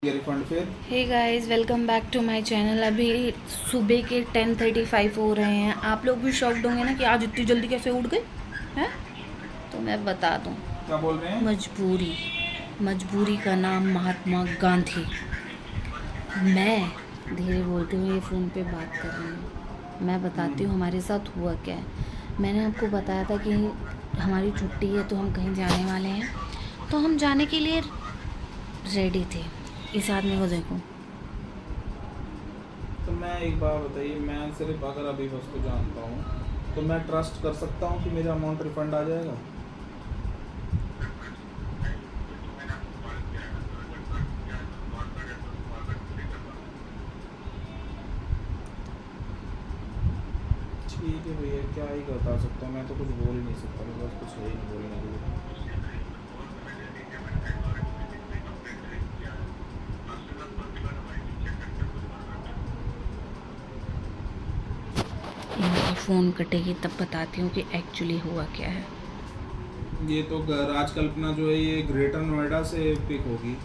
ये रिफंड फिर। Hey guys, welcome back to my channel. अभी सुबह के 10:35 हो रहे हैं। आप लोग भी शॉक्ड होंगे ना कि आज इतनी जल्दी कैसे उठ गए हैं। तो मैं बता दूं, क्या बोल रहे हैं? मजबूरी। मजबूरी का नाम महात्मा गांधी। मैं धीरे बोलते हुए ये फ़ोन पे बात कर रही हूँ। मैं बताती हूँ हमारे साथ हुआ क्या है। मैंने आपको बताया था कि हमारी छुट्टी है तो हम कहीं जाने वाले हैं, तो हम जाने के लिए रेडी थे। इस आदमी को देखो। तो मैं एक बात बताइए, मैं सिर्फ अगर अभी बस को जानता हूँ तो मैं ट्रस्ट कर सकता हूँ कि मेरा अमाउंट रिफंड आ जाएगा? ठीक है भैया, क्या ही बता सकता हूँ, मैं तो कुछ बोल ही नहीं सकता, मेरे पास कुछ है ही नहीं बोलने के लिए। इनकी फ़ोन कटेगी तब बताती हूँ कि एक्चुअली हुआ क्या है। ये तो राज कल्पना जो है ये ग्रेटर नोएडा से पिक होगी।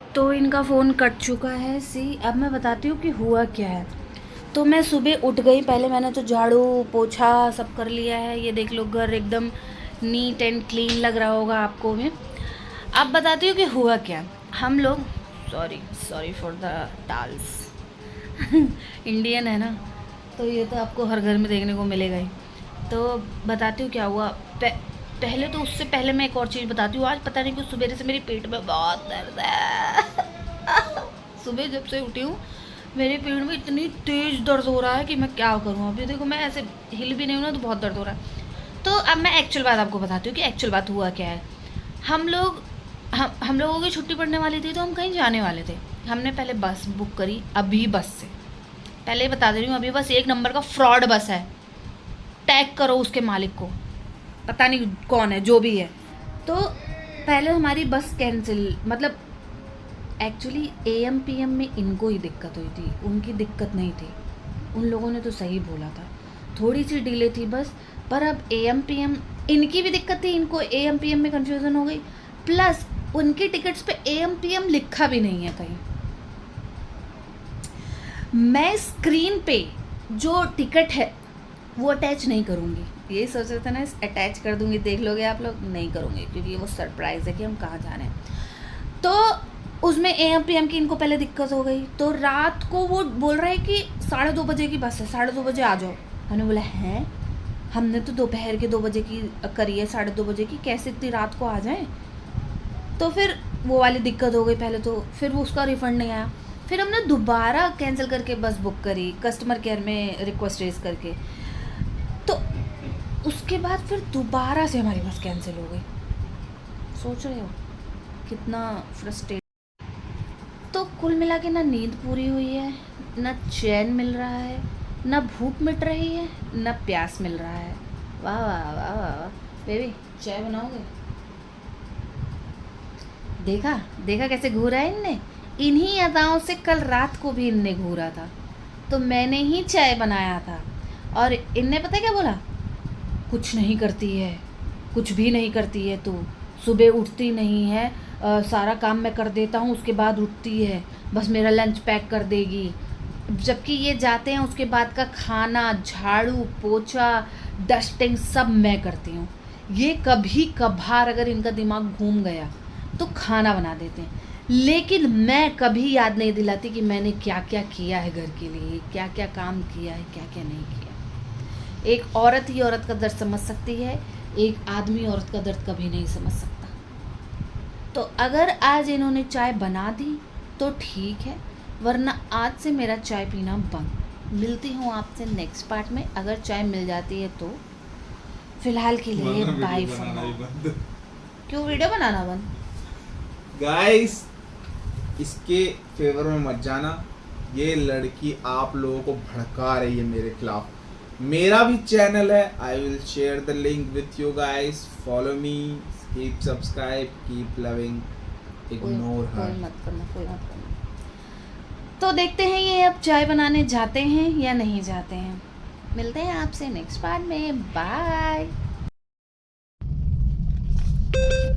तो इनका फ़ोन कट चुका है। अब मैं बताती हूँ कि हुआ क्या है। तो मैं सुबह उठ गई, पहले मैंने तो झाड़ू पोछा सब कर लिया है। ये देख लो, घर एकदम नीट एंड क्लीन लग रहा होगा आपको भी। अब बताती हूँ कि हुआ क्या। हम लोग, सॉरी सॉरी फॉर द टाल्स, इंडियन है ना, तो ये तो आपको हर घर में देखने को मिलेगा ही। तो बताती हूँ क्या हुआ। पहले तो उससे पहले मैं एक और चीज़ बताती हूँ। आज पता नहीं क्यों सुबह से मेरे पेट में बहुत दर्द है। सुबह जब से उठी हूँ मेरे पेट में इतनी तेज़ दर्द हो रहा है कि मैं क्या करूँ। अभी देखो, मैं ऐसे हिल भी नहीं हूँ ना तो बहुत दर्द हो रहा है। तो अब मैं एक्चुअल बात आपको बताती हूँ कि एक्चुअल बात हुआ क्या है। हम लोग हम लोगों की छुट्टी पड़ने वाली थी तो हम कहीं जाने वाले थे। हमने पहले बस बुक करी, अभी बस से पहले ही बता दे रही हूँ, अभी बस एक नंबर का फ्रॉड बस है। टैग करो उसके मालिक को, पता नहीं कौन है, जो भी है। तो पहले हमारी बस कैंसिल, मतलब एक्चुअली एएम पीएम में इनको ही दिक्कत हुई थी, उनकी दिक्कत नहीं थी। उन लोगों ने तो सही बोला था, थोड़ी सी डिले थी बस। पर अब एएम पीएम इनकी भी दिक्कत थी, इनको एएम पीएम में कंफ्यूजन हो गई। प्लस उनकी टिकट्स पे एएम पीएम लिखा भी नहीं है कहीं। मैं स्क्रीन पे जो टिकट है वो अटैच नहीं करूँगी। यही सोच रहे थे ना, अटैच कर दूँगी, देख लोगे आप लोग। नहीं करूँगी क्योंकि वो सरप्राइज़ है कि हम कहाँ जा रहे हैं। तो उसमें एएम पीएम की इनको पहले दिक्कत हो गई, तो रात को वो बोल रहा है कि 2:30 की बस है, 2:30 आ जाओ। हमने बोला हैं, हमने तो दोपहर के 2 बजे की करी है, 2:30 की, कैसे इतनी रात को आ जाएं। तो फिर वो वाली दिक्कत हो गई पहले तो, फिर वो उसका रिफ़ंड नहीं आया। फिर हमने दोबारा कैंसिल करके बस बुक करी, कस्टमर केयर में रिक्वेस्ट रेज करके। तो उसके बाद फिर दोबारा से हमारी बस कैंसिल हो गई। सोच रहे हो कितना फ्रस्ट्रेट। तो कुल मिला के ना नींद पूरी हुई है, ना चैन मिल रहा है, ना भूख मिट रही है, ना प्यास मिल रहा है। वाह वाह वाह वाह वाह। बेबी, चाय बनाओगे? देखा देखा कैसे घूरा है इनने। इन्हीं अदाओं से कल रात को भी इनने घूरा था, तो मैंने ही चाय बनाया था। और इनने पता है क्या बोला, कुछ नहीं करती है, कुछ भी नहीं करती है तू, सुबह उठती नहीं है, सारा काम मैं कर देता हूँ उसके बाद उठती है, बस मेरा लंच पैक कर देगी। जबकि ये जाते हैं उसके बाद का खाना, झाड़ू पोछा, डस्टिंग सब मैं करती हूँ। ये कभी कभार अगर इनका दिमाग घूम गया तो खाना बना देते हैं, लेकिन मैं कभी याद नहीं दिलाती कि मैंने क्या क्या किया है घर के लिए, क्या क्या काम किया है, क्या क्या नहीं किया। एक औरत ही औरत का दर्द समझ सकती है, एक आदमी औरत का दर्द कभी नहीं समझ सकता। तो अगर आज इन्होंने चाय बना दी तो ठीक है, वरना आज से मेरा चाय पीना बंद। मिलती हूँ आपसे नेक्स्ट पार्ट में, अगर चाय मिल जाती है तो। फिलहाल के लिए बाय फॉर नाउ। क्यों वीडियो बनाना बंद? गाइस, इसके फेवर में मत जाना, ये लड़की आप लोगों को भड़का रही है मेरे खिलाफ। मेरा भी चैनल है, I will share the link with you guys, follow me, keep subscribe, keep loving, ignore her. कोई मत करना, कोई मत करना। तो देखते हैं ये अब चाय बनाने जाते हैं या नहीं जाते हैं। मिलते हैं आपसे नेक्स्ट पार्ट में, बाय।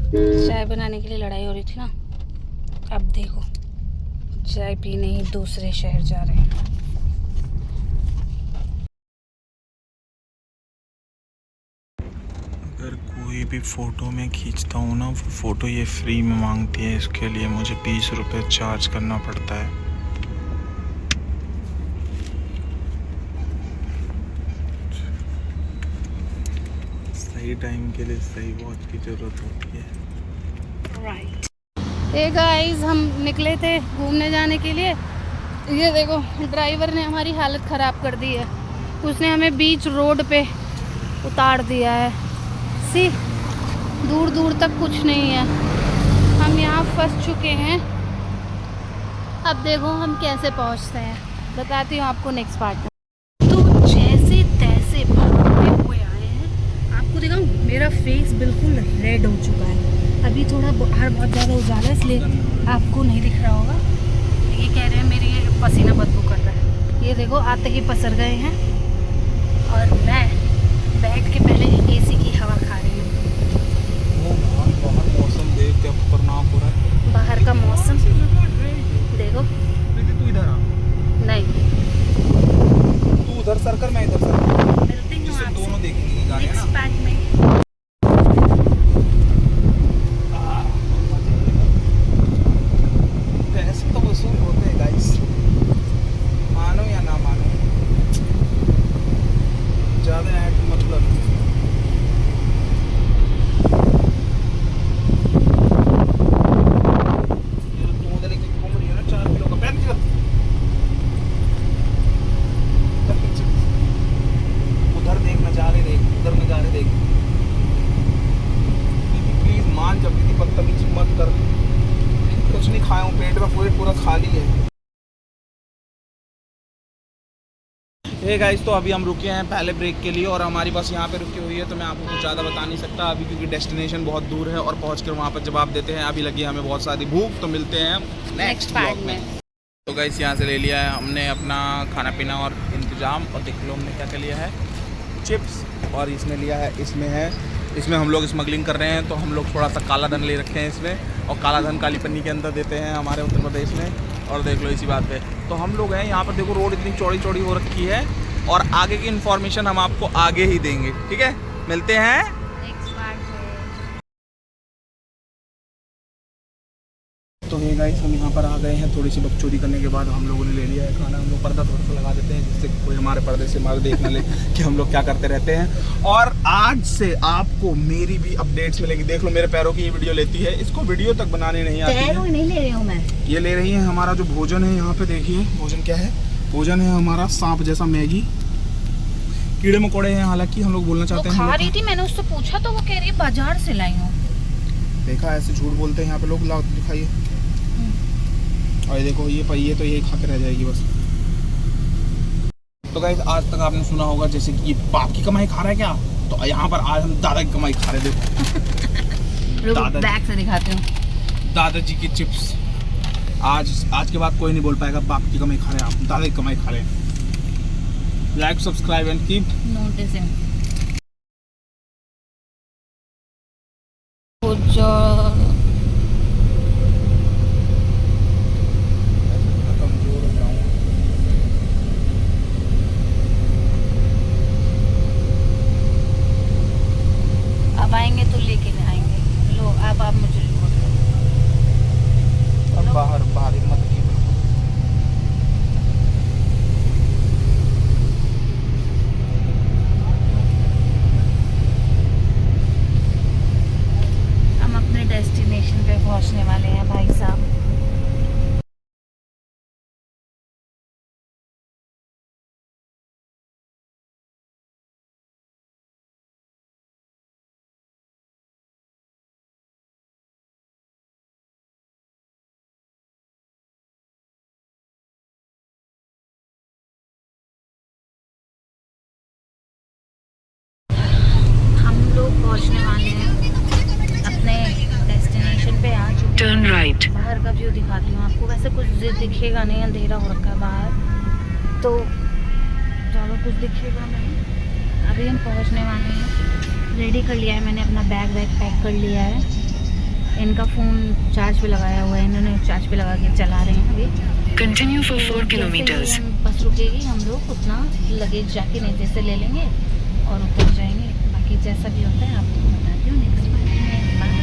चाय बनाने के लिए लड़ाई हो रही थी ना, अब देखो चाय पीने ही दूसरे शहर जा रहे हैं। अगर कोई भी फ़ोटो मैं खींचता हूँ ना, वो फ़ोटो ये फ्री में मांगती है, इसके लिए मुझे 20 रुपये चार्ज करना पड़ता है। सही टाइम के लिए सही वॉच की ज़रूरत होती है। राइट। हे गाइस, हम निकले थे घूमने जाने के लिए। ये देखो ड्राइवर ने हमारी हालत ख़राब कर दी है। उसने हमें बीच रोड पे उतार दिया है। सी दूर दूर तक कुछ नहीं है, हम यहाँ फंस चुके हैं। अब देखो हम कैसे पहुँचते हैं, बताती हूँ आपको नेक्स्ट पार्ट में। तो जैसे तैसे भागते हुए आए हैं। आपको दिखाऊं, मेरा फेस बिल्कुल रेड हो चुका है। अभी थोड़ा बाहर बहुत ज़्यादा उजाला है इसलिए आपको नहीं दिख रहा होगा। ये कह रहे हैं मेरी ये पसीना बदबू कर रहा है। ये देखो आते ही पसर गए हैं और मैं बैठ के पहले एसी की हवा खा रही हूँ। बाहर मौसम देख के खतरनाक हो रहा है। बाहर का मौसम देखो। तू इधर आ। नहीं, तू उधर सर्कल, मैं इधर सर्कल। मिलती हूँ आपसे दोनों देखेंगे गाने नेक्स्ट ना। पार्ट में। पैसे तो वसूल होते हैं गाइस, मानो या ना मानो। ज़्यादा ऐड मतलब तू उधर एक घूम रही है ना, 4 किलो का पैर निकल। उधर देख, नज़ारे देख, उधर नज़ारे देख। प्लीज मान, जब भी बदतमीजी मत कर। कुछ नहीं खाया हूँ, पेट में पूरा खाली है। हे गाइस, तो अभी हम रुके हैं पहले ब्रेक के लिए और हमारी बस यहाँ पे रुकी हुई है, तो मैं आपको कुछ ज़्यादा बता नहीं सकता अभी क्योंकि डेस्टिनेशन बहुत दूर है और पहुँच कर वहाँ पर जवाब देते हैं। अभी लगी है हमें बहुत सारी भूख, तो मिलते हैं नेक्स्ट पार्ट में। तो गाइस यहाँ से ले लिया है हमने अपना खाना पीना और इंतज़ाम, और देख लो हमने क्या क्या लिया है, चिप्स, और इसमें लिया है, इसमें हम लोग स्मगलिंग कर रहे हैं, तो हम लोग थोड़ा सा काला धन ले रखे हैं इसमें, और काला धन काली पन्नी के अंदर देते हैं हमारे उत्तर प्रदेश में। और देख लो इसी बात पे तो हम लोग हैं यहाँ पर। देखो रोड इतनी चौड़ी चौड़ी हो रखी है और आगे की इन्फॉर्मेशन हम आपको आगे ही देंगे, ठीक है। मिलते हैं नेक्स्ट पार्ट में। तो ये गाइस, हम यहाँ पर आ गए हैं। थोड़ी सी बकचोदी करने के बाद हम लोगों ने ले लिया है खाना। हम लोग पर्दा थोड़ा सा लगा देते हैं जिससे कोई हमारे पर्दे से हमारे देख ना ले कि हम लोग क्या करते रहते हैं। और आज से आपको मेरी भी अपडेट्स मिलेंगी। देख लो मेरे पैरों की ये वीडियो लेती है, इसको वीडियो तक बनाने नहीं आती है। नहीं ले रही हूँ मैं, ये ले रही है हमारा जो भोजन है। यहाँ पे देखिए भोजन क्या है, भोजन है हमारा सांप जैसा मैगी। कीड़े मकोड़े हैं, हालांकि हम लोग बोलना चाहते हैं। खा रही थी, मैंने उससे पूछा तो वो कह रही है बाजार से लाई हूँ। देखा, ऐसे झूठ बोलते हैं यहाँ पे लोग। लाओ दिखाइए। और ये देखो ये पहिए तो ये खा के रह जाएगी बस। तो गाइस, आज तक आपने सुना होगा जैसे कि बाप की कमाई खा रहा है क्या, तो यहाँ पर आज हम दादा की कमाई खा रहे। देखो बैक से दिखाती हूँ दादाजी की चिप्स। आज के बाद कोई नहीं बोल पाएगा बाप की कमाई खा रहे हैं, आप दादा की कमाई खा रहे हैं। Like, subscribe and keep noticing. अब आएंगे तो लेके आएंगे। लो अब आप मुझे रिपोर्ट अब बाहर मत की। हम अपने डेस्टिनेशन पे पहुंचने वाले हैं भाई साहब। पहुंचने वाले हैं अपने डेस्टिनेशन पे आ चुके हैं। Turn right. बाहर का व्यू दिखाती हूँ आपको। वैसे कुछ दिखेगा नहीं, अंधेरा हो रखा है बाहर, तो ज़्यादा कुछ दिखेगा नहीं। अभी हम पहुंचने वाले हैं। रेडी कर लिया है मैंने, अपना बैग पैक कर लिया है। इनका फ़ोन चार्ज पे लगाया हुआ है, इन्होंने चार्ज पे लगा के चला रहे हैं अभी। Continue for 4 जैसे ही kilometers. हम बस रुकेगी हम लोग उतना लगेज जाके नीचे से ले लेंगे और उतर जाएंगे। बाकी जैसा भी होता है आपको बताती हूँ नेक्स्ट बार में। बाय।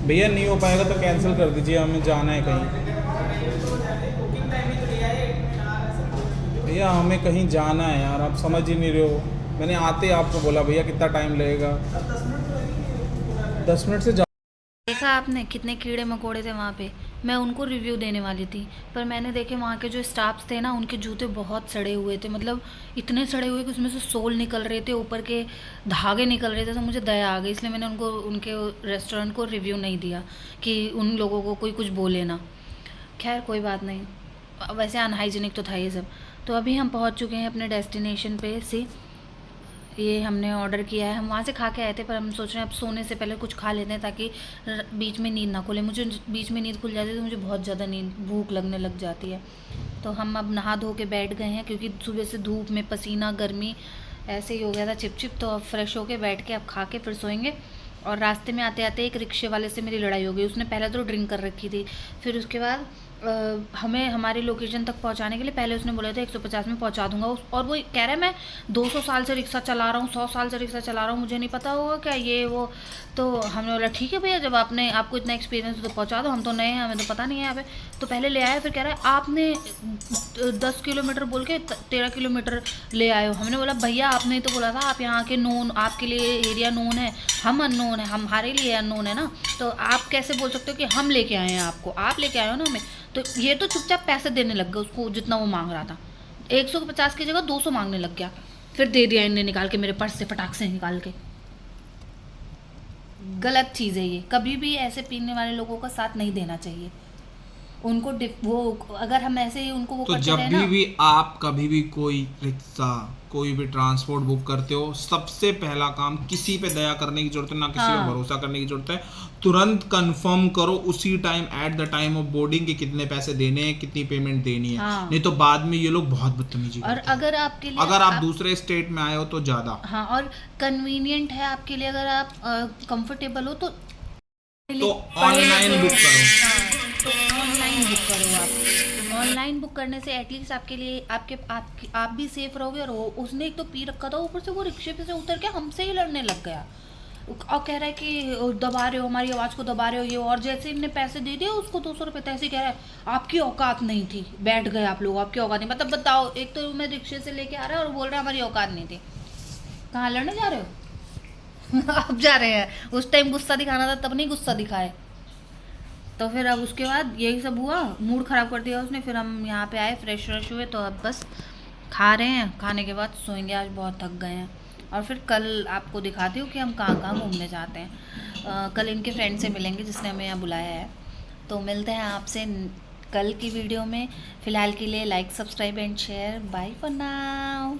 भैया नहीं हो पाएगा तो कैंसिल कर दीजिए, हमें जाना है कहीं। भैया हमें कहीं जाना है यार, आप समझ ही नहीं रहे हो। मैंने आते ही आपको बोला भैया कितना टाइम लगेगा। 10 मिनट से देखा आपने कितने कीड़े मकोड़े थे वहाँ पे। मैं उनको रिव्यू देने वाली थी पर मैंने देखे वहाँ के जो स्टाफ्स थे ना उनके जूते बहुत सड़े हुए थे, मतलब इतने सड़े हुए कि उसमें से सोल निकल रहे थे, ऊपर के धागे निकल रहे थे। तो मुझे दया आ गई, इसलिए मैंने उनको उनके रेस्टोरेंट को रिव्यू नहीं दिया कि उन लोगों को कोई कुछ बोले ना। खैर कोई बात नहीं, वैसे अनहाइजीनिक तो था ये सब। तो अभी हम पहुँच चुके हैं अपने डेस्टिनेशन पे से। ये हमने ऑर्डर किया है, हम वहाँ से खा के आए थे पर हम सोच रहे हैं अब सोने से पहले कुछ खा लेते हैं ताकि बीच में नींद ना खुले। मुझे बीच में नींद खुल जाती है तो मुझे बहुत ज़्यादा नींद भूख लगने लग जाती है। तो हम अब नहा धो के बैठ गए हैं क्योंकि सुबह से धूप में पसीना गर्मी ऐसे ही हो गया था चिप। तो अब फ्रेश होके बैठ के अब खा के फिर सोएंगे। और रास्ते में आते आते एक रिक्शे वाले से मेरी लड़ाई हो गई। उसने पहले तो ड्रिंक कर रखी थी, फिर उसके बाद हमें हमारी लोकेशन तक पहुंचाने के लिए पहले उसने बोला था 150 में पहुंचा दूंगा और वो कह रहा है मैं 200 साल से रिक्शा चला रहा हूँ, 100 साल से रिक्शा चला रहा हूँ, मुझे नहीं पता होगा क्या ये वो। तो हमने बोला ठीक है भैया, जब आपको इतना एक्सपीरियंस है तो पहुँचा दो, हम तो नए हैं, हमें तो पता नहीं है यहाँ पे। तो पहले ले आए, फिर कह रहा है आपने 10 किलोमीटर बोल के 13 किलोमीटर ले आए हो। हमने बोला भैया आपने तो बोला था आप यहाँ के नोन, आपके लिए एरिया नोन है, हम अननोन है, हमारे लिए अननोन है ना। तो आप कैसे बोल सकते हो कि हम लेके आए हैं आपको, आप लेके आए हो ना हमें। तो ये तो चुपचाप पैसे देने लग गए उसको जितना वो मांग रहा था। 150 की जगह 200 मांगने लग गया, फिर दे दिया इनने निकाल के मेरे पर्स से फटाक से निकाल के। गलत चीज़ है ये, कभी भी ऐसे पीने वाले लोगों का साथ नहीं देना चाहिए। उनको वो अगर हम ऐसे ही उनको वो तो करते जब रहे ना। भी आप कभी भी कोई रिक्शा कोई भी ट्रांसपोर्ट बुक करते हो, सबसे पहला काम किसी पे दया करने की जरूरत है ना, किसी पे भरोसा करने की जरूरत है। तुरंत कंफर्म करो उसी time at the time of boarding के कितने पैसे देने हैं, कितनी पेमेंट देनी है। नहीं तो बाद में ये लोग बहुत बदतमीजी और करते हैं। अगर आपके लिए अगर आप दूसरे स्टेट में आए हो तो ज्यादा। हाँ, और कन्वीनियंट है आपके लिए, अगर आप कंफर्टेबल हो तो ऑनलाइन बुक करो। हाँ, तो ऑनलाइन बुक करो आप। ऑनलाइन बुक करने से एटलीस्ट आपके लिए आप भी सेफ रहोगे। और उसने एक तो पी रखा था, ऊपर से वो रिक्शे पे से उतर के हमसे ही लड़ने लग गया और कह रहा है कि दबा रहे हो, हमारी आवाज़ को दबा रहे हो ये। और जैसे हमने पैसे दे दिए उसको 200 रुपये, तैसे कह रहा है आपकी औकात नहीं थी, बैठ गए आप लोग, आपकी औकात नहीं। मतलब बताओ, एक तो मैं रिक्शे से लेके आ रहा है और बोल रहा है हमारी औकात नहीं थी। कहाँ लड़ने जा रहे हो? अब जा रहे हैं, उस टाइम गुस्सा दिखाना था तब नहीं गुस्सा दिखाए। तो फिर अब उसके बाद यही सब हुआ, मूड ख़राब कर दिया उसने। फिर हम यहाँ पे आए, फ्रेश हुए, तो अब बस खा रहे हैं, खाने के बाद सोएंगे, आज बहुत थक गए हैं। और फिर कल आपको दिखाती हूँ कि हम कहाँ कहाँ घूमने जाते हैं। कल इनके फ्रेंड से मिलेंगे जिसने हमें यहाँ बुलाया है। तो मिलते हैं आपसे कल की वीडियो में। फ़िलहाल के लिए like, subscribe and share. Bye for now.